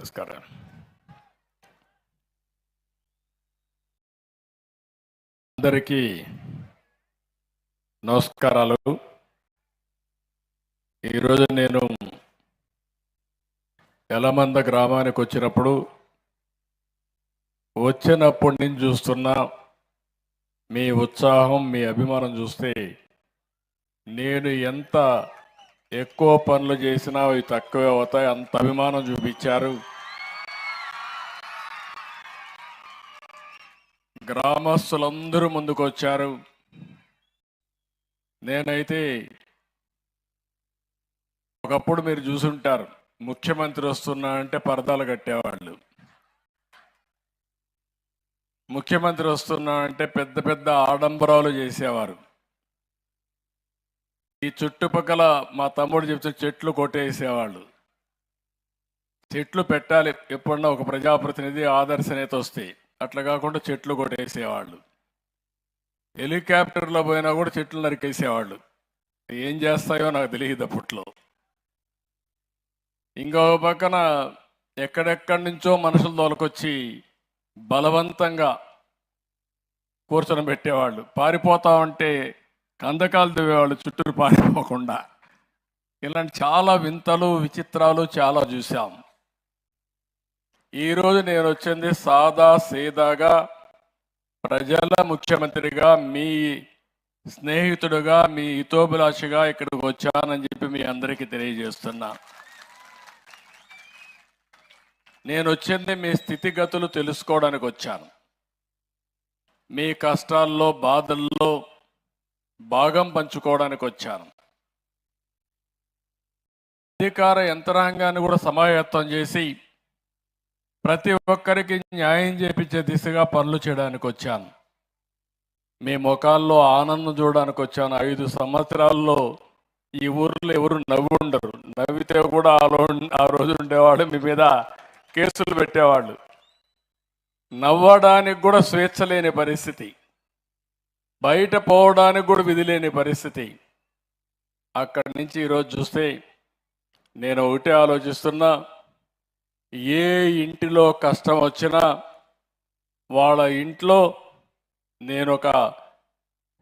నమస్కారం. అందరికీ నమస్కారాలు. ఈరోజు నేను యలమంద గ్రామానికి వచ్చినప్పటి నుంచి చూస్తున్నా మీ ఉత్సాహం, మీ అభిమానం చూస్తే నేను ఎంత ఎక్కువ పనులు చేసినా అవి తక్కువే అవుతాయి. అంత అభిమానం చూపించారు. గ్రామస్తులందరూ ముందుకు వచ్చారు. నేనైతే ఒకప్పుడు మీరు చూసుంటారు, ముఖ్యమంత్రి వస్తున్నా అంటే పరదాలు కట్టేవాళ్ళు. ముఖ్యమంత్రి వస్తున్నా అంటే పెద్ద పెద్ద ఆడంబరాలు చేసేవారు. ఈ చుట్టుపక్కల మా తమ్ముడు చెప్తే చెట్లు కొట్టేసేవాళ్ళు. చెట్లు పెట్టాలి, ఎప్పుడన్నా ఒక ప్రజాప్రతినిధి ఆదర్శ నేత వస్తే. అట్లా కాకుండా చెట్లు కొట్టేసేవాళ్ళు. హెలికాప్టర్లో పోయినా కూడా చెట్లు నరికేసేవాళ్ళు. ఏం చేస్తాయో నాకు తెలియదు అప్పట్లో. ఇంకో పక్కన ఎక్కడెక్కడి నుంచో మనుషులు తోలుకొచ్చి బలవంతంగా కూర్చొని పెట్టేవాళ్ళు. పారిపోతా ఉంటే కందకాలు దివేవాళ్ళు చుట్టూరు పారిపోకుండా. ఇలాంటి చాలా వింతలు, విచిత్రాలు చాలా చూసాం. ఈరోజు నేను వచ్చింది సాదా సీదాగా ప్రజల ముఖ్యమంత్రిగా, మీ స్నేహితుడుగా, మీ హితోభిలాషిగా ఇక్కడికి వచ్చానని చెప్పి మీ అందరికీ తెలియజేస్తున్నా. నేను వచ్చింది మీ స్థితిగతులు తెలుసుకోవడానికి వచ్చాను. మీ కష్టాల్లో, బాధల్లో భాగం పంచుకోవడానికి వచ్చాను. అధికార యంత్రాంగాన్ని కూడా సమాయత్తం చేసి ప్రతి ఒక్కరికి న్యాయం చేపించే దిశగా పనులు చేయడానికి వచ్చాను. మీ ముఖాల్లో ఆనందం చూడడానికి వచ్చాను. 5 సంవత్సరాల్లో ఈ ఊర్లో ఎవరు నవ్వు ఉండరు. నవ్వితే కూడా ఆ రోజు ఉండేవాడు, మీ మీద కేసులు పెట్టేవాళ్ళు. నవ్వడానికి కూడా స్వేచ్ఛ లేని పరిస్థితి, బయట పోవడానికి కూడా విధి లేని పరిస్థితి. అక్కడి నుంచి ఈరోజు చూస్తే నేను ఒకటే ఆలోచిస్తున్నా, ఏ ఇంటిలో కష్టం వచ్చినా వాళ్ళ ఇంట్లో నేను ఒక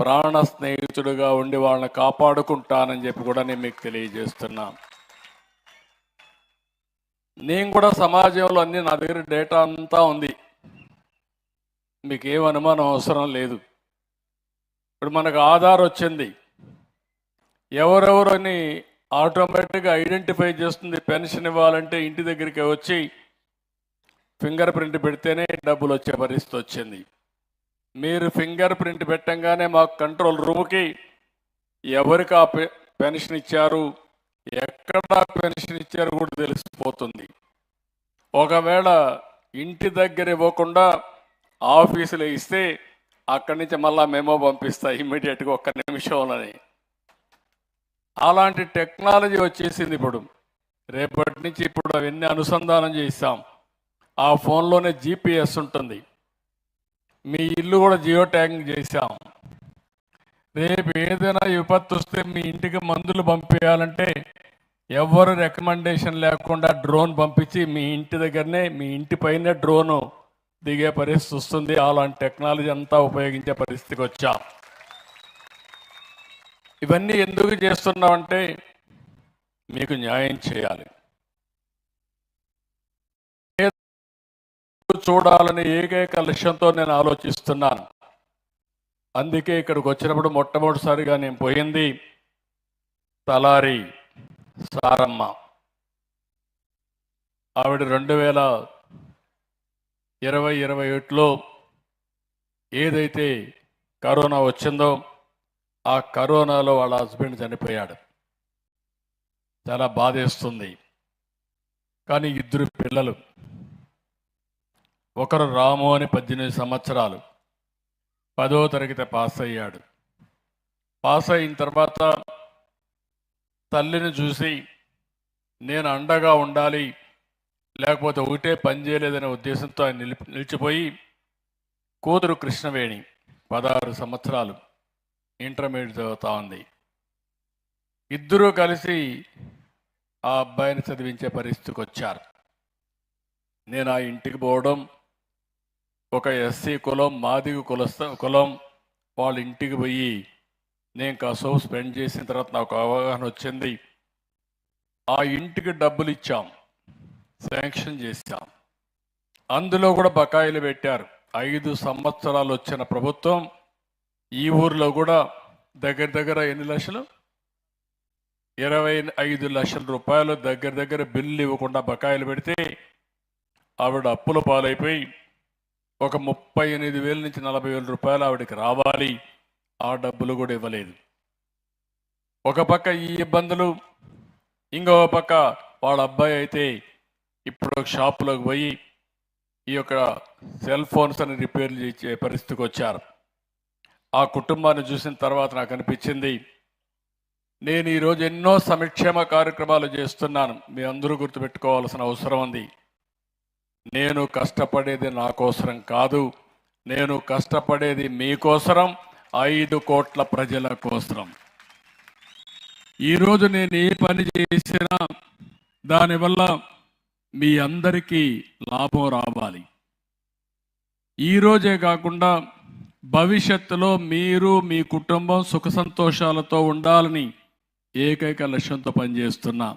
ప్రాణ స్నేహితుడిగా ఉండి వాళ్ళని కాపాడుకుంటానని చెప్పి కూడా నేను మీకు తెలియజేస్తున్నా. నేను కూడా సమాజంలో అన్ని, నా దగ్గర డేటా అంతా ఉంది, మీకు ఏం అనుమానం అవసరం లేదు. ఇప్పుడు మనకు ఆధార్ వచ్చింది, ఎవరెవరని ఆటోమేటిక్గా ఐడెంటిఫై చేస్తుంది. పెన్షన్ ఇవ్వాలంటే ఇంటి దగ్గరికి వచ్చి ఫింగర్ ప్రింట్ పెడితేనే డబ్బులు వచ్చే పరిస్థితి వచ్చింది. మీరు ఫింగర్ ప్రింట్ పెట్టంగానే మాకు కంట్రోల్ రూమ్కి ఎవరికి ఆ పెన్షన్ ఇచ్చారు, ఎక్కడ పెన్షన్ ఇచ్చారు కూడా తెలిసిపోతుంది. ఒకవేళ ఇంటి దగ్గర ఇవ్వకుండా ఆఫీసులో ఇస్తే అక్కడి నుంచి మళ్ళా మెమో పంపిస్తా ఇమ్మీడియట్గా, 1 నిమిషంలోనే. అలాంటి టెక్నాలజీ వచ్చేసింది ఇప్పుడు. రేపటి నుంచి ఇప్పుడు అవన్నీ అనుసంధానం చేస్తాం. ఆ ఫోన్లోనే GPS ఉంటుంది. మీ ఇల్లు కూడా జియో ట్యాగింగ్ చేశాం. రేపు ఏదైనా విపత్తు వస్తే మీ ఇంటికి మందులు పంపించాలంటే ఎవరు రికమెండేషన్ లేకుండా డ్రోన్ పంపించి మీ ఇంటి దగ్గరనే, మీ ఇంటి పైనే డ్రోను దిగే పరిస్థితి వస్తుంది. అలాంటి టెక్నాలజీ అంతా ఉపయోగించే పరిస్థితికి వచ్చాం. ఇవన్నీ ఎందుకు చేస్తున్నామంటే మీకు న్యాయం చేయాలి, చూడాలని ఏకైక లక్ష్యంతో నేను ఆలోచిస్తున్నాను. అందుకే ఇక్కడికి వచ్చినప్పుడు మొట్టమొదటిసారిగా నేను పోయింది తలారి సారమ్మ. ఆవిడ 2020-21లో ఏదైతే కరోనా వచ్చిందో ఆ కరోనాలో వాళ్ళ హస్బెండ్ చనిపోయాడు. చాలా బాధేస్తుంది. కానీ 2 పిల్లలు, ఒకరు రాము అని 18 సంవత్సరాలు, 10వ తరగతి పాస్ అయ్యాడు. పాస్ అయిన తర్వాత తల్లిని చూసి నేను అండగా ఉండాలి, లేకపోతే ఒకటే పని చేయలేదనే ఉద్దేశంతో ఆయన నిలిచిపోయి, కూతురు కృష్ణవేణి 16 సంవత్సరాలు ఇంటర్మీడియట్ చదువుతా ఉంది. 2 కలిసి ఆ అబ్బాయిని చదివించే పరిస్థితికి వచ్చారు. నేను ఆ ఇంటికి పోవడం, ఒక ఎస్సీ కులం, మాదిగ కులం వాళ్ళ ఇంటికి పోయి నేను కాసేపు స్పెండ్ చేసిన తర్వాత నాకు అవగాహన వచ్చింది. ఆ ఇంటికి డబ్బులు ఇచ్చాం, శాంక్షన్ చేశాం, అందులో కూడా బకాయిలు పెట్టారు. 5 సంవత్సరాలు వచ్చిన ప్రభుత్వం ఈ ఊర్లో కూడా దగ్గర దగ్గర ఎన్ని లక్షలు, 25 లక్షల రూపాయలు దగ్గర దగ్గర బిల్లు ఇవ్వకుండా బకాయిలు పెడితే ఆవిడ అప్పుల పాలైపోయి ఒక 38,000 నుంచి 40,000 రూపాయలు ఆవిడకి రావాలి. ఆ డబ్బులు కూడా ఇవ్వలేదు. ఒక పక్క ఈ ఇబ్బందులు, ఇంకో పక్క వాళ్ళ అబ్బాయి అయితే ఇప్పుడు ఒక షాపులోకి పోయి ఈ యొక్క సెల్ ఫోన్స్ అని రిపేర్లు చేసే పరిస్థితికి వచ్చారు. ఆ కుటుంబాన్ని చూసిన తర్వాత నాకు అనిపించింది, నేను ఈరోజు ఎన్నో సంక్షేమ కార్యక్రమాలు చేస్తున్నాను. మీ అందరూ గుర్తుపెట్టుకోవాల్సిన అవసరం ఉంది. నేను కష్టపడేది నా కోసరం కాదు, నేను కష్టపడేది మీకోసరం, 5 కోట్ల ప్రజల కోసరం. ఈరోజు నేను ఏ పని చేసినా దానివల్ల మీ అందరికీ లాభం రావాలి. ఈరోజే కాకుండా భవిష్యత్తులో మీరు మీ కుటుంబం సుఖ సంతోషాలతో ఉండాలని ఏకైక లక్ష్యంతో పనిచేస్తున్నా.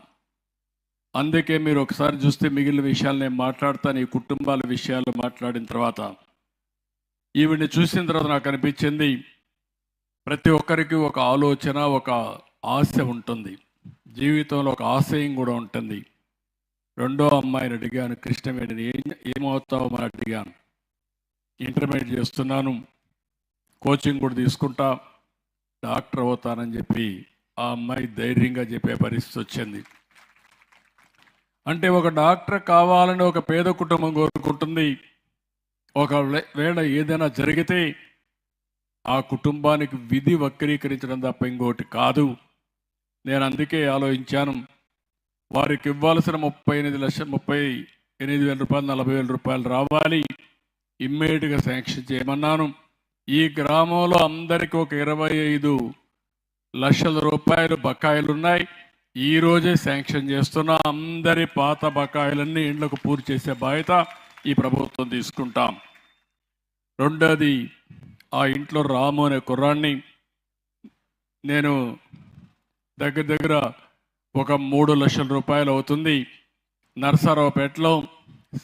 అందుకే మీరు ఒకసారి చూస్తే మిగిలిన విషయాలు నేను మాట్లాడతాను. ఈ కుటుంబాల విషయాలు మాట్లాడిన తర్వాత ఈవిడ్ని చూసిన తర్వాత నాకు అనిపించింది, ప్రతి ఒక్కరికి ఒక ఆలోచన, ఒక ఆశ ఉంటుంది. జీవితంలో ఒక ఆశయం కూడా ఉంటుంది. రెండో అమ్మాయిని అడిగాను, కృష్ణవేణిని, ఏమవుతావు అని అడిగాను. ఇంటర్మీడియట్ చేస్తున్నాను, కోచింగ్ కూడా తీసుకుంటా, డాక్టర్ అవుతానని చెప్పి ఆ అమ్మాయి ధైర్యంగా చెప్పే పరిస్థితి వచ్చింది. అంటే ఒక డాక్టర్ కావాలని ఒక పేద కుటుంబం కోరుకుంటుంది. ఒకవేళ ఏదైనా జరిగితే ఆ కుటుంబానికి విధి వక్రీకరించడం తప్ప ఇంకోటి కాదు. నేను అందుకే ఆలోచించాను, వారికి ఇవ్వాల్సిన 38,000 రూపాయలు, 40,000 రూపాయలు రావాలి, ఇమ్మీడియట్గా శాంక్షన్ చేయమన్నాను. ఈ గ్రామంలో అందరికీ ఒక 25 లక్షల రూపాయలు బకాయిలు ఉన్నాయి. ఈ రోజే శాంక్షన్ చేస్తున్నా. అందరి పాత బకాయిలన్నీ ఇండ్లకు పూర్తి చేసే బాధ్యత ఈ ప్రభుత్వం తీసుకుంటాం. రెండోది, ఆ ఇంట్లో రాము అనే కుర్రాన్ని నేను దగ్గర దగ్గర ఒక 3 లక్షల రూపాయలు అవుతుంది, నర్సారావుపేటలో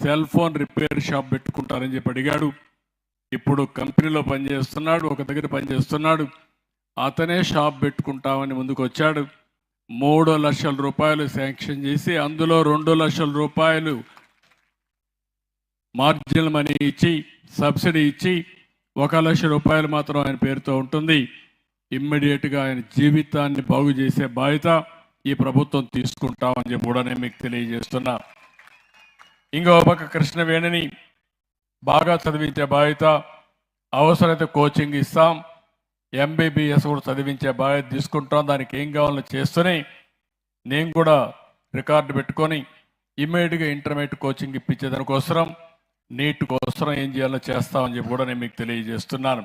సెల్ ఫోన్ రిపేర్ షాప్ పెట్టుకుంటారని చెప్పి అడిగాడు. ఇప్పుడు కంపెనీలో పనిచేస్తున్నాడు, ఒక దగ్గర పనిచేస్తున్నాడు. అతనే షాప్ పెట్టుకుంటామని ముందుకు వచ్చాడు. 3 లక్షల రూపాయలు శాంక్షన్ చేసి అందులో 2 లక్షల రూపాయలు మార్జినల్ మనీ ఇచ్చి, సబ్సిడీ ఇచ్చి, 1 లక్ష రూపాయలు మాత్రం ఆయన పేరుతో ఉంటుంది. ఇమ్మీడియట్గా ఆయన జీవితాన్ని బాగు చేసే బాధ్యత ఈ ప్రభుత్వం తీసుకుంటామని చెప్పి కూడా నేను మీకు తెలియజేస్తున్నా. ఇంకో పక్క కృష్ణవేణిని బాగా చదివించే బాధ్యత, అవసరమైతే కోచింగ్ ఇస్తాం, MBBS కూడా చదివించే బాధ్యత తీసుకుంటాం. దానికి ఏం కావాలో చేస్తూనే నేను కూడా రికార్డు పెట్టుకొని ఇమ్మీడియట్గా ఇంటర్మీడియట్ కోచింగ్ ఇప్పించేదానికోసం, నీట్ కోసం ఏం చేయాలో చేస్తామని చెప్పి కూడా నేను మీకు తెలియజేస్తున్నాను.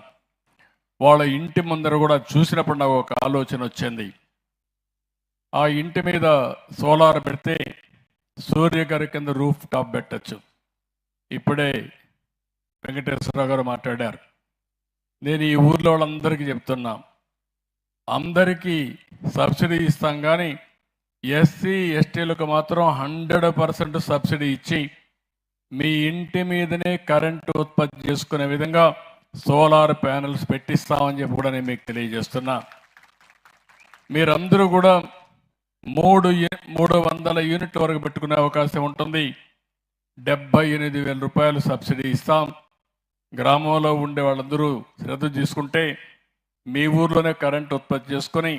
వాళ్ళ ఇంటి ముందర కూడా చూసినప్పుడు నాకు ఒక ఆలోచన వచ్చింది. ఆ ఇంటి మీద సోలార్ పెడితే సూర్యగారి కింద రూఫ్ టాప్ పెట్టచ్చు. ఇప్పుడే వెంకటేశ్వరరావు గారు మాట్లాడారు. నేను ఈ ఊర్లో వాళ్ళందరికీ చెప్తున్నా, అందరికీ సబ్సిడీ ఇస్తాం, కానీ ఎస్సీ ఎస్టీలకు మాత్రం 100% సబ్సిడీ ఇచ్చి మీ ఇంటి మీదనే కరెంటు ఉత్పత్తి చేసుకునే విధంగా సోలార్ ప్యానెల్స్ పెట్టిస్తామని చెప్పి కూడా నేను మీకు తెలియజేస్తున్నా. మీరందరూ కూడా 300 యూనిట్ల వరకు పెట్టుకునే అవకాశం ఉంటుంది. 78,000 రూపాయలు సబ్సిడీ ఇస్తాం. గ్రామంలో ఉండే వాళ్ళందరూ శ్రద్ధ తీసుకుంటే మీ ఊర్లోనే కరెంట్ ఉత్పత్తి చేసుకొని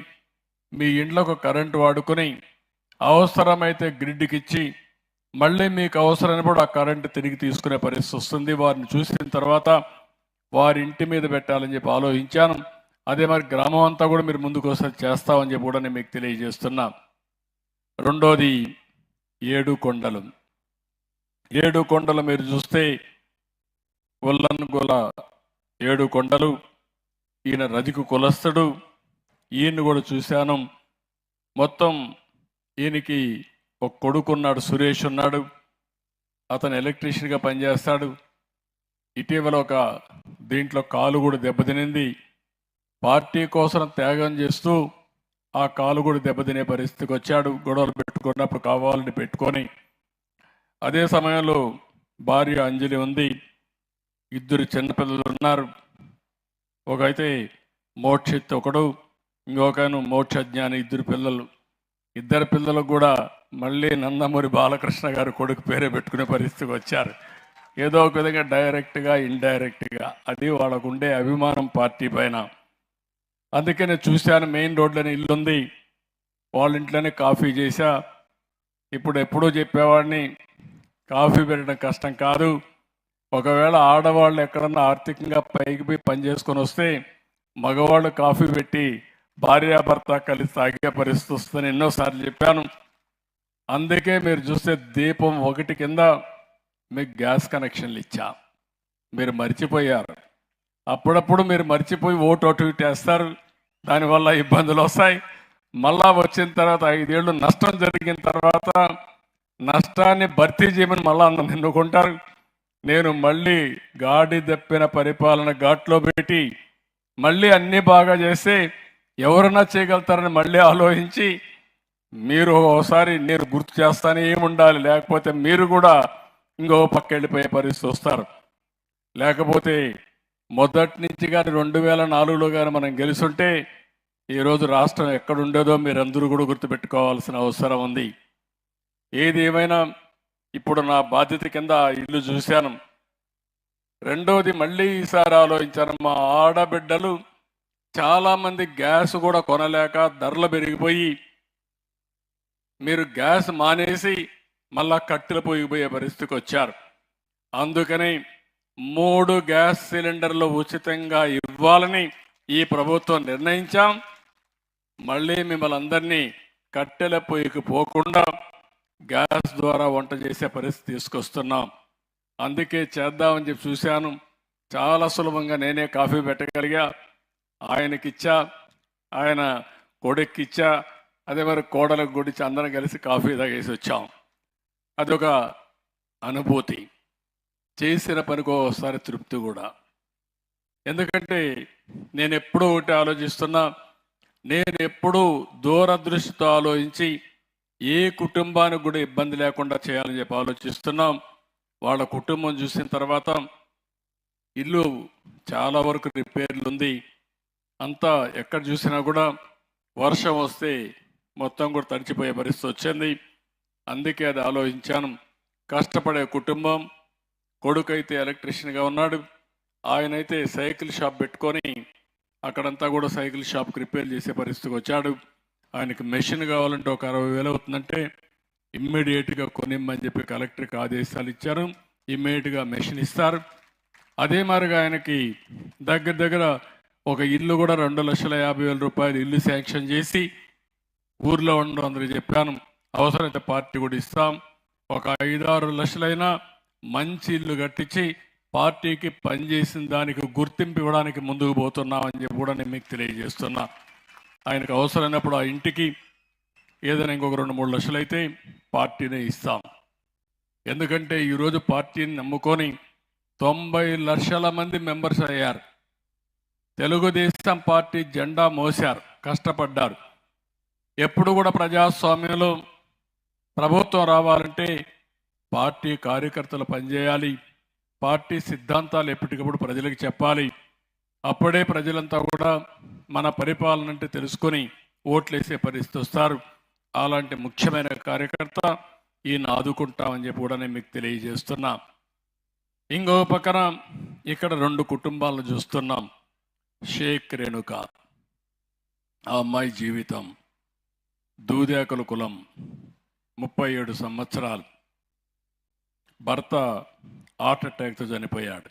మీ ఇంట్లోకి కరెంటు వాడుకొని అవసరమైతే గ్రిడ్కి ఇచ్చి మళ్ళీ మీకు అవసరమైనప్పుడు ఆ కరెంటు తిరిగి తీసుకునే పరిస్థితి వస్తుంది. వారిని చూసిన తర్వాత వారి ఇంటి మీద పెట్టాలని చెప్పి ఆలోచించాను. అదే మరి గ్రామం అంతా కూడా మీరు ముందుకు వస్తే చేస్తామని చెప్పి కూడా నేను మీకు తెలియజేస్తున్నా. రెండోది, 7 కొండలు. 7 కొండలు మీరు చూస్తే ఉల్లన్గొల 7 కొండలు. ఈయన రజికు కులస్తుడు. ఈయన్ని కూడా చూశాను. మొత్తం ఈయనకి ఒక కొడుకున్నాడు, సురేష్ ఉన్నాడు. అతను ఎలక్ట్రీషియన్గా పనిచేస్తాడు. ఇటీవల ఒక దీంట్లో కాలు కూడా దెబ్బతినింది. పార్టీ కోసం త్యాగం చేస్తూ ఆ కాలు కూడా దెబ్బతినే పరిస్థితికి వచ్చాడు. గొడవలు పెట్టుకున్నప్పుడు కావాలని పెట్టుకొని. అదే సమయంలో భార్య అంజలి ఉంది, ఇద్దరు చిన్నపిల్లలు ఉన్నారు. ఒకైతే మోక్షిత్ ఒకడు, ఇంకొకను మోక్షజ్ఞాని, ఇద్దరు పిల్లలకు కూడా మళ్ళీ నందమూరి బాలకృష్ణ గారు కొడుకు పేరే పెట్టుకునే పరిస్థితికి వచ్చారు. ఏదో ఒక విధంగా డైరెక్ట్గా ఇండైరెక్ట్గా అది వాళ్ళకు ఉండే అభిమానం పార్టీ పైన. అందుకే నేను చూశాను, మెయిన్ రోడ్లోనే ఇల్లుంది, వాళ్ళ ఇంట్లోనే కాఫీ చేశా. ఇప్పుడు ఎప్పుడూ చెప్పేవాడిని, కాఫీ పెట్టడం కష్టం కాదు. ఒకవేళ ఆడవాళ్ళు ఎక్కడన్నా ఆర్థికంగా పైకి పోయి పని చేసుకొని వస్తే మగవాళ్ళు కాఫీ పెట్టి భార్యాభర్త కలిసి తాగే పరిస్థితి వస్తుందని ఎన్నోసార్లు చెప్పాను. అందుకే మీరు చూస్తే దీపం 1 కింద మీకు గ్యాస్ కనెక్షన్లు ఇచ్చా. మీరు మర్చిపోయారు. అప్పుడప్పుడు మీరు మర్చిపోయి ఓటు అటు ఇటు వేస్తారు, దానివల్ల ఇబ్బందులు వస్తాయి. మళ్ళా వచ్చిన తర్వాత 5 ఏళ్ళు నష్టం జరిగిన తర్వాత నష్టాన్ని భర్తీ చేయమని మళ్ళా అందరూ ఎన్నుకుంటారు. నేను మళ్ళీ గాడి దప్పిన పరిపాలన ఘాట్లో పెట్టి మళ్ళీ అన్నీ బాగా చేస్తే ఎవరన్నా చేయగలుగుతారని మళ్ళీ ఆలోచించి మీరు ఒకసారి నేను గుర్తు చేస్తానే ఏముండాలి, లేకపోతే మీరు కూడా ఇంకో పక్క వెళ్ళిపోయే పరిస్థితి వస్తారు. లేకపోతే మొదటి నుంచి కానీ 2004లో కానీ మనం గెలుచుంటే ఈరోజు రాష్ట్రం ఎక్కడుండేదో మీరందరూ కూడా గుర్తుపెట్టుకోవాల్సిన అవసరం ఉంది. ఏది ఏమైనా ఇప్పుడు నా బాధ్యత కింద ఇల్లు చూశాను. రెండోది మళ్ళీ ఈసారి ఆలోచించాను, మా ఆడబిడ్డలు చాలామంది గ్యాస్ కూడా కొనలేక ధరలు పెరిగిపోయి మీరు గ్యాస్ మానేసి మళ్ళా కట్టెలు పోయిపోయే పరిస్థితికి వచ్చారు. అందుకని 3 గ్యాస్ సిలిండర్లు ఉచితంగా ఇవ్వాలని ఈ ప్రభుత్వం నిర్ణయించాం. మళ్ళీ మిమ్మల్ని అందరినీ కట్టెల పొయ్యికి పోకుండా గ్యాస్ ద్వారా వంట చేసే పరిస్థితి తీసుకొస్తున్నాం. అందుకే చేద్దామని చెప్పి చూశాను. చాలా సులభంగా నేనే కాఫీ పెట్టగలిగా, ఆయనకిచ్చా, ఆయన కొడుక్కిచ్చా, అదే మరి కోడలకు గుడిచి అందరం కలిసి కాఫీ తాగేసి వచ్చాం. అదొక అనుభూతి. చేసిన పనికి ఒకసారి తృప్తి కూడా. ఎందుకంటే నేను ఎప్పుడూ ఒకటి ఆలోచిస్తున్నా, నేను ఎప్పుడూ దూరదృష్టితో ఆలోచించి ఏ కుటుంబానికి కూడా ఇబ్బంది లేకుండా చేయాలని చెప్పి ఆలోచిస్తున్నాం. వాళ్ళ కుటుంబం చూసిన తర్వాత ఇల్లు చాలా వరకు రిపేర్లు ఉంది. అంతా ఎక్కడ చూసినా కూడా వర్షం వస్తే మొత్తం కూడా తడిచిపోయే పరిస్థితి వచ్చింది. అందుకే అది ఆలోచించాను. కష్టపడే కుటుంబం, కొడుకైతే ఎలక్ట్రీషియన్గా ఉన్నాడు, ఆయనైతే సైకిల్ షాప్ పెట్టుకొని అక్కడంతా కూడా సైకిల్ షాప్కి రిపేర్ చేసే పరిస్థితికి వచ్చాడు. ఆయనకి మెషిన్ కావాలంటే ఒక 60,000 అవుతుందంటే ఇమ్మీడియట్గా కొనిమ్మని చెప్పి కలెక్టర్కి ఆదేశాలు ఇచ్చారు. ఇమ్మీడియట్గా మెషిన్ ఇస్తారు. అదే మాదిరిగా ఆయనకి దగ్గర దగ్గర ఒక ఇల్లు కూడా 2,50,000 రూపాయలు ఇల్లు శాంక్షన్ చేసి ఊర్లో ఉండడం అందరూ చెప్పాను. అవసరమైతే పార్టీ కూడా ఇస్తాం. ఒక 5-6 లక్షలైనా మంచి ఇల్లు కట్టించి పార్టీకి పనిచేసిన దానికి గుర్తింపు ఇవ్వడానికి ముందుకు పోతున్నామని చెప్పి కూడా నేను మీకు తెలియజేస్తున్నా. ఆయనకు అవసరమైనప్పుడు ఆ ఇంటికి ఏదైనా ఇంకొక 2-3 లక్షలు అయితే పార్టీనే ఇస్తాం. ఎందుకంటే ఈరోజు పార్టీని నమ్ముకొని 90 లక్షల మంది మెంబర్స్ అయ్యారు. తెలుగుదేశం పార్టీ జెండా మోశారు, కష్టపడ్డారు. ఎప్పుడు కూడా ప్రజాస్వామ్యంలో ప్రభుత్వం రావాలంటే పార్టీ కార్యకర్తలు పనిచేయాలి, పార్టీ సిద్ధాంతాలు ఎప్పటికప్పుడు ప్రజలకు చెప్పాలి. అప్పుడే ప్రజలంతా కూడా మన పరిపాలన అంటే తెలుసుకొని ఓట్లేసే పరిస్థితి వస్తారు. అలాంటి ముఖ్యమైన కార్యకర్త ఈయన ఆదుకుంటామని చెప్పి కూడా నేను మీకు తెలియజేస్తున్నా. ఇంకో పక్కన ఇక్కడ 2 కుటుంబాలను చూస్తున్నాం. షేక్ రేణుక, ఆ అమ్మాయి జీవితం దూదేకల కులం, 37 సంవత్సరాలు, భర్త హార్ట్ అటాక్తో చనిపోయాడు.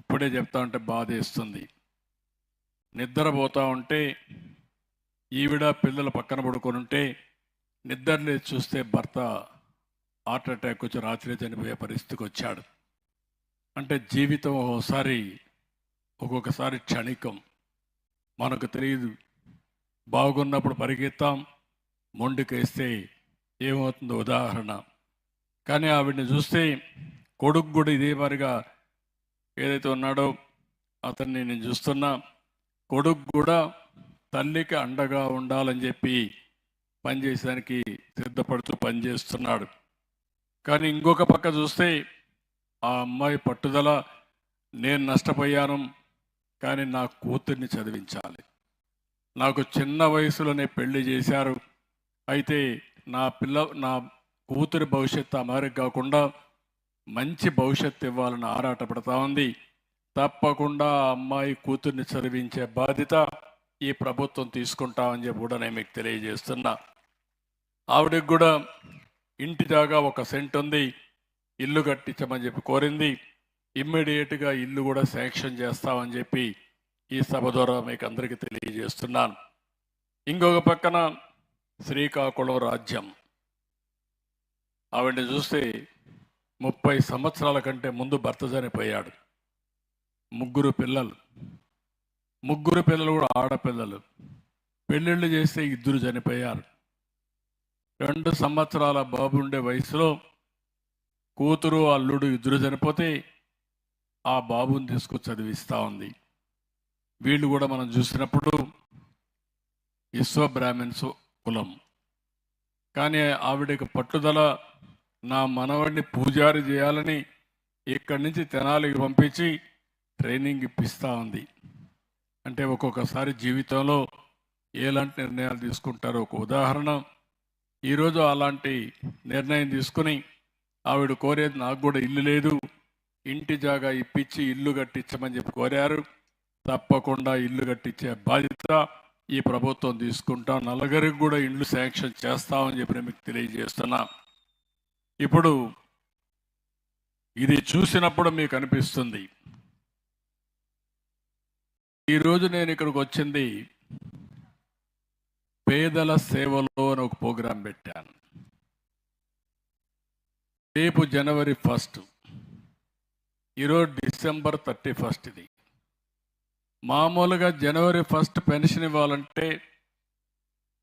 ఇప్పుడే చెప్తా ఉంటే బాధేస్తుంది. నిద్రపోతూ ఉంటే ఈవిడ పిల్లల పక్కన పడుకొని ఉంటే నిద్రలేసి చూస్తే భర్త హార్ట్ అటాక్ వచ్చి రాత్రి చనిపోయే పరిస్థితికి వచ్చాడు. అంటే జీవితం ఒక్కొక్కసారి క్షణికం, మనకు తెలియదు. బాగున్నప్పుడు పరిగెత్తాం, మొండికేస్తే ఏమవుతుందో ఉదాహరణ. కానీ ఆవిడని చూస్తే కొడుకు కూడా ఇదే మరిగా ఏదైతే ఉన్నాడో అతన్ని నేను చూస్తున్నా. కొడుకు కూడా తల్లికి అండగా ఉండాలని చెప్పి పనిచేయడానికి సిద్ధపడుతూ పనిచేస్తున్నాడు. కానీ ఇంకొక పక్క చూస్తే ఆ అమ్మాయి పట్టుదల, నేను నష్టపోయాను కానీ నా కూతుర్ని చదివించాలి, నాకు చిన్న వయసులోనే పెళ్లి చేశారు, అయితే నా కూతురి భవిష్యత్తు అమరికి కాకుండా మంచి భవిష్యత్తు ఇవ్వాలని ఆరాటపడతా ఉంది. తప్పకుండా ఆ అమ్మాయి కూతుర్ని చదివించే బాధ్యత ఈ ప్రభుత్వం తీసుకుంటామని చెప్పి కూడా నేను మీకు తెలియజేస్తున్నా. ఆవిడకి కూడా ఇంటి జాగా 1 సెంట్ ఉంది, ఇల్లు కట్టించమని చెప్పి కోరింది. ఇమ్మీడియట్గా ఇల్లు కూడా శాంక్షన్ చేస్తామని చెప్పి ఈ సభ ద్వారా మీకు అందరికీ తెలియజేస్తున్నాను. ఇంకొక పక్కన శ్రీకాకుళం రాజ్యం, ఆవిడని చూస్తే 30 సంవత్సరాల కంటే ముందు భర్త చనిపోయాడు. 3 పిల్లలు, 3 పిల్లలు కూడా ఆడపిల్లలు. పెళ్ళిళ్ళు చేస్తే 2 చనిపోయారు. 2 సంవత్సరాల బాబు ఉండే వయసులో కూతురు అల్లుడు 2 చనిపోతే ఆ బాబుని తీసుకొచ్చి చదివిస్తూ ఉంది. వీళ్ళు కూడా మనం చూసినప్పుడు విశ్వబ్రాహ్మణ్స్ కులం. కానీ ఆవిడకి పట్టుదల, నా మనవడిని పూజారి చేయాలని ఇక్కడి నుంచి తెనాలికి పంపించి ట్రైనింగ్ ఇప్పిస్తూ ఉంది. అంటే ఒక్కొక్కసారి జీవితంలో ఎలాంటి నిర్ణయాలు తీసుకుంటారో ఒక ఉదాహరణ. ఈరోజు అలాంటి నిర్ణయం తీసుకుని ఆవిడ కోరేది, నాకు కూడా ఇల్లు లేదు, ఇంటి జాగా ఇప్పించి ఇల్లు కట్టించమని చెప్పి కోరారు. తప్పకుండా ఇల్లు కట్టించే బాధ్యత ఈ ప్రభుత్వం తీసుకుంటాం. నలుగురికి కూడా ఇల్లు శాంక్షన్ చేస్తామని చెప్పి మీకు తెలియజేస్తున్నా. ఇప్పుడు ఇది చూసినప్పుడు మీకు అనిపిస్తుంది, ఈరోజు నేను ఇక్కడికి వచ్చింది పేదల సేవలో అని ఒక ప్రోగ్రాం పెట్టాను. రేపు జనవరి 1, ఈరోజు డిసెంబర్ 31. ఇది మామూలుగా జనవరి 1 పెన్షన్ ఇవ్వాలంటే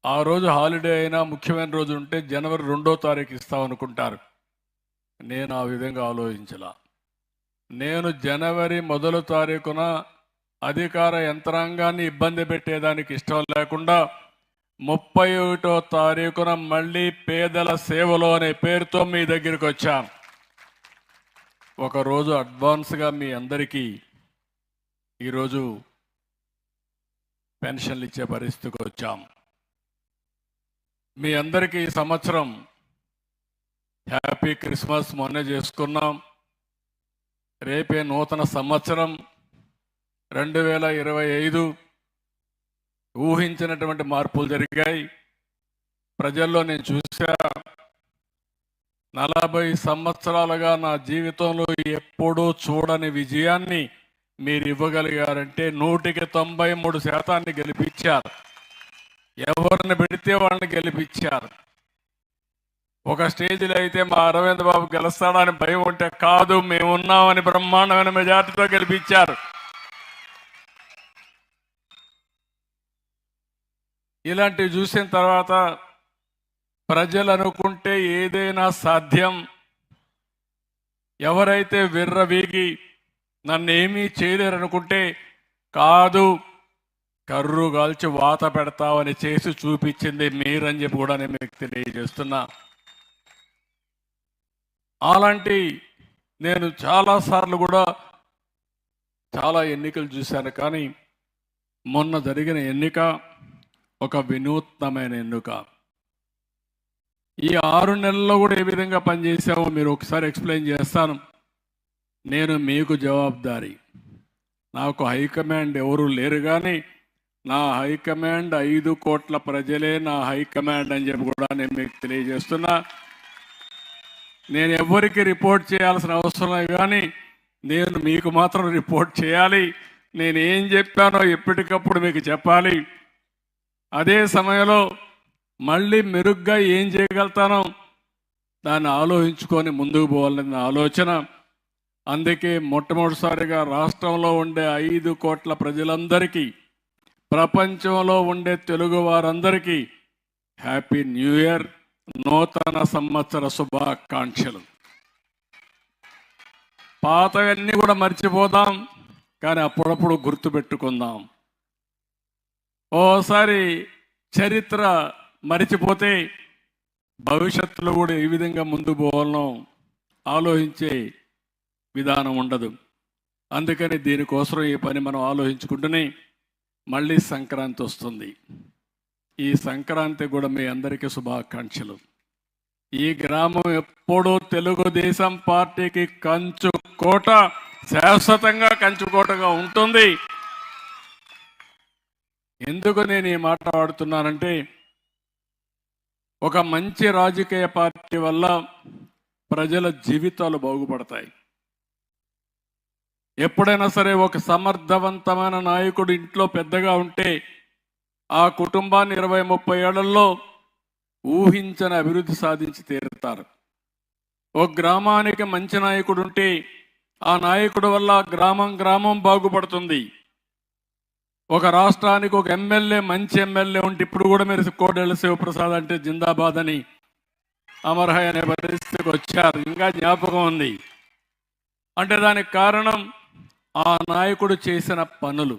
ఆ రోజు హాలిడే అయినా ముఖ్యమైన రోజు ఉంటే జనవరి 2వ తారీఖు ఇస్తామనుకుంటారు. నేను ఆ విధంగా ఆలోచించలా. నేను జనవరి 1వ తారీఖున అధికార యంత్రాంగాన్ని ఇబ్బంది పెట్టేదానికి ఇష్టం లేకుండా 31వ తారీఖున మళ్ళీ పేదల సేవలో అనే పేరుతో మీ దగ్గరికి వచ్చాను. ఒకరోజు అడ్వాన్స్గా మీ అందరికీ ఈరోజు పెన్షన్లు ఇచ్చే పరిస్థితికి వచ్చాం. మీ అందరికీ ఈ సంవత్సరం హ్యాపీ క్రిస్మస్ మొన్నే చేసుకున్నాం. రేపే నూతన సంవత్సరం 2025. ఊహించినటువంటి మార్పులు జరిగాయి ప్రజల్లో. నేను చూసా, 40 సంవత్సరాలుగా నా జీవితంలో ఎప్పుడూ చూడని విజయాన్ని మీరు ఇవ్వగలిగారంటే 100కి 93% గెలిపించారు. ఎవరిని పెడితే వాళ్ళని గెలిపించారు. ఒక స్టేజ్లో అయితే మా అరవింద్ బాబు గెలుస్తాడని భయం ఉంటే, కాదు మేము ఉన్నామని బ్రహ్మాండమైన మెజార్టీతో గెలిపించారు. ఇలాంటివి చూసిన తర్వాత ప్రజలు అనుకుంటే ఏదైనా సాధ్యం. ఎవరైతే విర్రవీగి నన్నేమీ చేయలేరనుకుంటే, కాదు కర్రు కాల్చి వాత పెడతామని చేసి చూపించింది మీరని చెప్పి కూడా నేను మీకు తెలియజేస్తున్నా. అలాంటి నేను చాలాసార్లు కూడా చాలా ఎన్నికలు చూశాను. కానీ మొన్న జరిగిన ఎన్నిక ఒక వినూత్నమైన ఎన్నిక. ఈ 6 నెలల్లో కూడా ఏ విధంగా పనిచేసామో మీరు ఒకసారి ఎక్స్ప్లెయిన్ చేస్తాను. నేను మీకు జవాబుదారీ. నాకు హైకమాండ్ ఎవరు లేరు, కానీ నా హైకమాండ్ 5 కోట్ల ప్రజలే నా హైకమాండ్ అని చెప్పి కూడా నేను మీకు తెలియజేస్తున్నా. నేను ఎవరికి రిపోర్ట్ చేయాల్సిన అవసరం లేదు, కానీ నేను మీకు మాత్రం రిపోర్ట్ చేయాలి. నేను ఏం చెప్పానో ఎప్పటికప్పుడు మీకు చెప్పాలి. అదే సమయంలో మళ్ళీ మెరుగ్గా ఏం చేయగలుగుతానో దాన్ని ఆలోచించుకొని ముందుకు పోవాలన్న ఆలోచన. అందుకే మొట్టమొదటిసారిగా రాష్ట్రంలో ఉండే 5 కోట్ల ప్రజలందరికీ, ప్రపంచంలో ఉండే తెలుగు వారందరికీ హ్యాపీ న్యూ ఇయర్, నూతన సంవత్సర శుభాకాంక్షలు. పాతవన్నీ కూడా మర్చిపోదాం, కానీ అప్పుడప్పుడు గుర్తుపెట్టుకుందాం. ఓసారి చరిత్ర మరిచిపోతే భవిష్యత్తులో కూడా ఏ విధంగా ముందు పోవాలనో ఆలోచించే విధానం ఉండదు. అందుకని దీనికోసం ఈ పని మనం ఆలోచించుకుంటూనే మళ్ళీ సంక్రాంతి వస్తుంది. ఈ సంక్రాంతి కూడా మీ అందరికీ శుభాకాంక్షలు. ఈ గ్రామం ఎప్పుడూ తెలుగుదేశం పార్టీకి కంచుకోట, శాశ్వతంగా కంచుకోటగా ఉంటుంది. ఎందుకు నేను ఈ మాట వాడుతున్నానంటే, ఒక మంచి రాజకీయ పార్టీ వల్ల ప్రజల జీవితాలు బాగుపడతాయి. ఎప్పుడైనా సరే ఒక సమర్థవంతమైన నాయకుడు ఇంట్లో పెద్దగా ఉంటే ఆ కుటుంబాన్ని 20-30 ఏళ్లలో ఊహించని అభివృద్ధి సాధించి తీరుతారు. ఒక గ్రామానికి మంచి నాయకుడు ఉంటే ఆ నాయకుడు వల్ల గ్రామం బాగుపడుతుంది. ఒక రాష్ట్రానికి ఒక ఎమ్మెల్యే, మంచి ఎమ్మెల్యే ఉంటే, ఇప్పుడు కూడా మీరు కోడెల శివప్రసాద్ అంటే జిందాబాద్ అని అమర్హయ్ అనే పరిస్థితికి వచ్చారు, ఇంకా జ్ఞాపకం ఉంది. అంటే దానికి కారణం ఆ నాయకుడు చేసిన పనులు.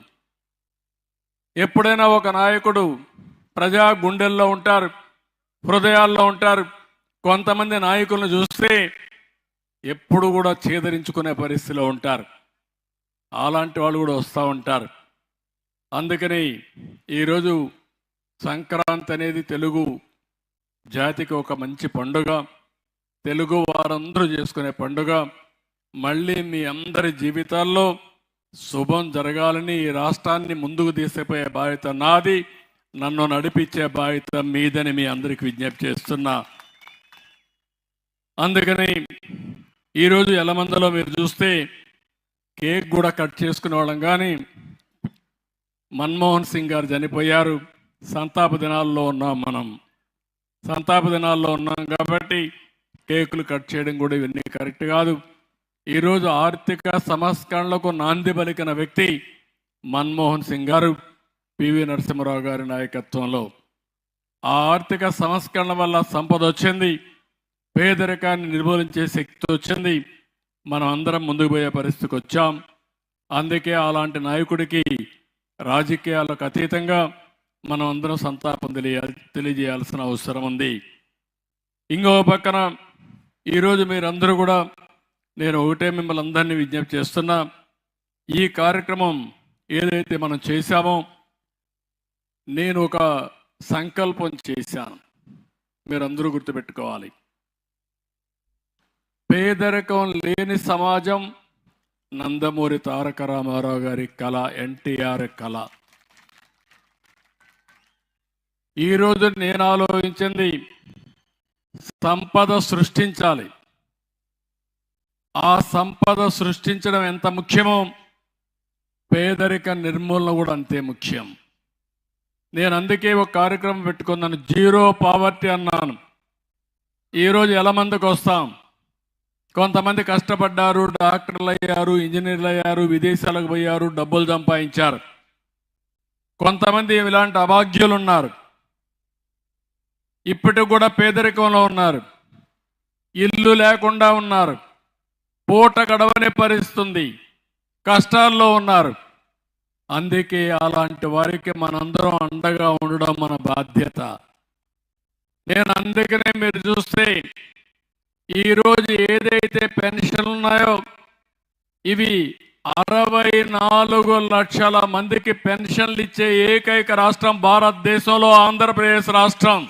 ఎప్పుడైనా ఒక నాయకుడు ప్రజా గుండెల్లో ఉంటారు, హృదయాల్లో ఉంటారు. కొంతమంది నాయకులను చూస్తే ఎప్పుడు కూడా చేదరించుకునే పరిస్థితిలో ఉంటారు. అలాంటి వాళ్ళు కూడా వస్తూ ఉంటారు. అందుకని ఈరోజు సంక్రాంతి అనేది తెలుగు జాతికి ఒక మంచి పండుగ, తెలుగు వారందరూ చేసుకునే పండుగ. మళ్ళీ మీ అందరి జీవితాల్లో శుభం జరగాలని, ఈ రాష్ట్రాన్ని ముందుకు తీసుకుపోయే బాధ్యత నాది, నన్ను నడిపించే బాధ్యత మీదని మీ అందరికి విజ్ఞప్తి చేస్తున్నా. అందుకని ఈరోజు ఎలమందలో మీరు చూస్తే కేక్ కూడా కట్ చేసుకునే వాళ్ళం, కానీ మన్మోహన్ సింగ్ గారు చనిపోయారు. సంతాప దినాల్లో ఉన్నాం కాబట్టి కేకులు కట్ చేయడం కూడా ఇవన్నీ కరెక్ట్ కాదు. ఈరోజు ఆర్థిక సంస్కరణలకు నాంది పలికిన వ్యక్తి మన్మోహన్ సింగ్ గారు, పివి నరసింహారావు గారి నాయకత్వంలో. ఆ ఆర్థిక సంస్కరణ వల్ల సంపద వచ్చింది, పేదరికాన్ని నిర్మూలించే శక్తి వచ్చింది. మనం అందరం ముందుకు పోయే పరిస్థితికి వచ్చాం. అందుకే అలాంటి నాయకుడికి రాజకీయాలకు అతీతంగా మనం అందరం సంతాపం తెలియజేయాల్సిన అవసరం ఉంది. ఇంకో పక్కన ఈరోజు మీరందరూ కూడా, నేను ఒకటే మిమ్మల్ని అందరినీ విజ్ఞప్తి చేస్తున్నా, ఈ కార్యక్రమం ఏదైతే మనం చేశామో, నేను ఒక సంకల్పం చేశాను, మీరందరూ గుర్తుపెట్టుకోవాలి. పేదరికం లేని సమాజం నందమూరి తారక రామారావు గారి కళ, ఎన్టీఆర్ కళ. ఈరోజు నేను ఆలోచించింది, సంపద సృష్టించాలి. ఆ సంపద సృష్టించడం ఎంత ముఖ్యమో పేదరిక నిర్మూలన కూడా అంతే ముఖ్యం. నేను అందుకే ఒక కార్యక్రమం పెట్టుకున్నాను, జీరో పావర్టీ అన్నాను. ఈరోజు ఎలమందికి వస్తాం, కొంతమంది కష్టపడ్డారు, డాక్టర్లు అయ్యారు, ఇంజనీర్లు అయ్యారు, విదేశాలకు పోయారు, డబ్బులు సంపాదించారు. కొంతమంది ఇలాంటి అభాగ్యులు ఉన్నారు, ఇప్పటికి కూడా పేదరికంలో ఉన్నారు, ఇల్లు లేకుండా ఉన్నారు, పూట గడవని పరిస్థితి, కష్టాల్లో ఉన్నారు. అందుకే అలాంటి వారికి మనందరం అండగా ఉండడం మన బాధ్యత. నేను అందుకనే మీరు చూస్తే ఈరోజు ఏదైతే పెన్షన్లు ఉన్నాయో, ఇవి 64 లక్షల మందికి పెన్షన్లు ఇచ్చే ఏకైక రాష్ట్రం భారతదేశంలో ఆంధ్రప్రదేశ్ రాష్ట్రం.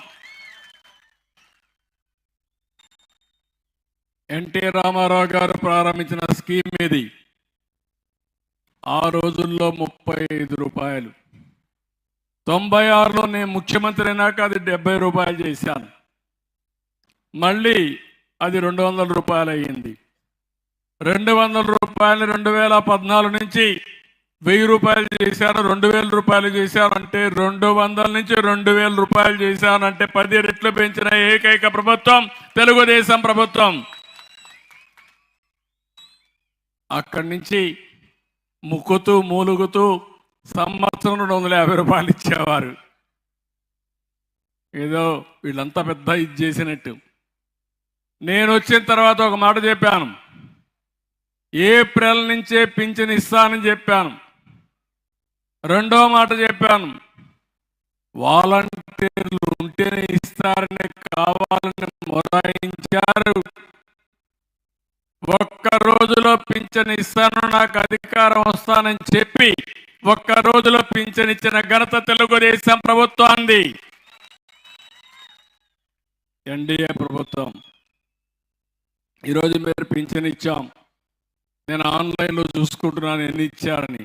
ఎన్టీ రామారావు గారు ప్రారంభించిన స్కీమ్ ఇది. ఆ రోజుల్లో 35 రూపాయలు. 96లో నేను ముఖ్యమంత్రి అయినాక అది 70 రూపాయలు చేశాను. మళ్ళీ అది 200 రూపాయలు అయ్యింది. 200 రూపాయలు 2014 నుంచి 1000 రూపాయలు చేశారు, 2000 రూపాయలు చేశారు. అంటే 200 నుంచి 2000 రూపాయలు చేశారంటే 10 రెట్లు పెంచిన ఏకైక ప్రభుత్వం తెలుగుదేశం ప్రభుత్వం. అక్కడి నుంచి ముక్కుతూ మూలుగుతూ సంవత్సరం 250 రూపాయలు ఇచ్చేవారు. ఏదో వీళ్ళంతా పెద్ద ఇది చేసినట్టు. నేను వచ్చిన తర్వాత ఒక మాట చెప్పాను, ఏప్రిల్ నుంచే పింఛన్ ఇస్తానని చెప్పాను. రెండో మాట చెప్పాను, వాలంటీర్లు ఉంటేనే ఇస్తారని కావాలని మొరాయించారు. ఒక్క రోజులో పింఛన్ ఇస్తాను, నాకు అధికారం వస్తానని చెప్పి ఒక్క రోజులో పింఛన్ ఇచ్చిన ఘనత తెలుగుదేశం ప్రభుత్వాన్ని. ఎన్డీఏ ప్రభుత్వం. ఈరోజు మీరు పింఛన్ ఇచ్చాం, నేను ఆన్లైన్లో చూసుకుంటున్నాను ఎన్ని ఇచ్చారని.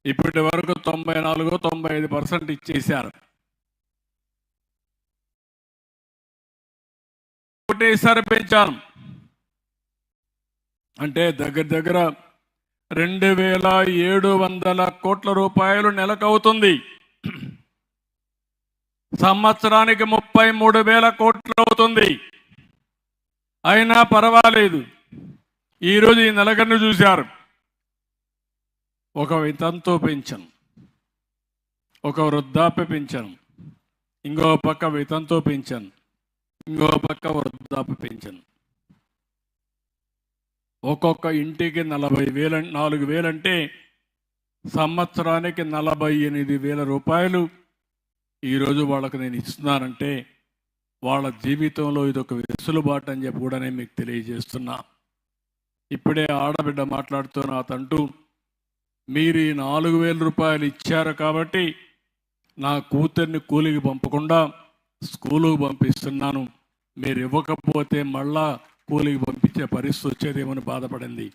ఇప్పటి వరకు 94-95% ఇచ్చేశారు. ఒకటేసారి పెంచాను అంటే దగ్గర దగ్గర 2700 కోట్ల రూపాయలు నెలకవుతుంది. సంవత్సరానికి 33,000 కోట్లు అవుతుంది. అయినా పర్వాలేదు. ఈరోజు ఈ నెలకన్ను చూశారు, ఒక వితంతు పెన్షన్, ఒక వృద్ధాప్య పెన్షన్, ఇంకో పక్క వితంతు పెన్షన్, ఇంకో పక్క వృద్ధాప్య పెన్షన్. ఒక్కొక్క ఇంటికి 4,000 అంటే సంవత్సరానికి 48,000 రూపాయలు ఈరోజు వాళ్ళకు నేను ఇస్తున్నానంటే వాళ్ళ జీవితంలో ఇదొక వెసులుబాటు అని చెప్పి కూడా నేను మీకు తెలియజేస్తున్నా. ఇప్పుడే ఆడబిడ్డ మాట్లాడుతున్న తంటూ, మీరు ఈ 4,000 రూపాయలు ఇచ్చారు కాబట్టి నా కూతుర్ని కూలికి పంపకుండా స్కూలుకు పంపిస్తున్నాను, మీరు ఇవ్వకపోతే మళ్ళా కూలికి పంపించే పరిస్థితి వచ్చేదేమని బాధపడింది.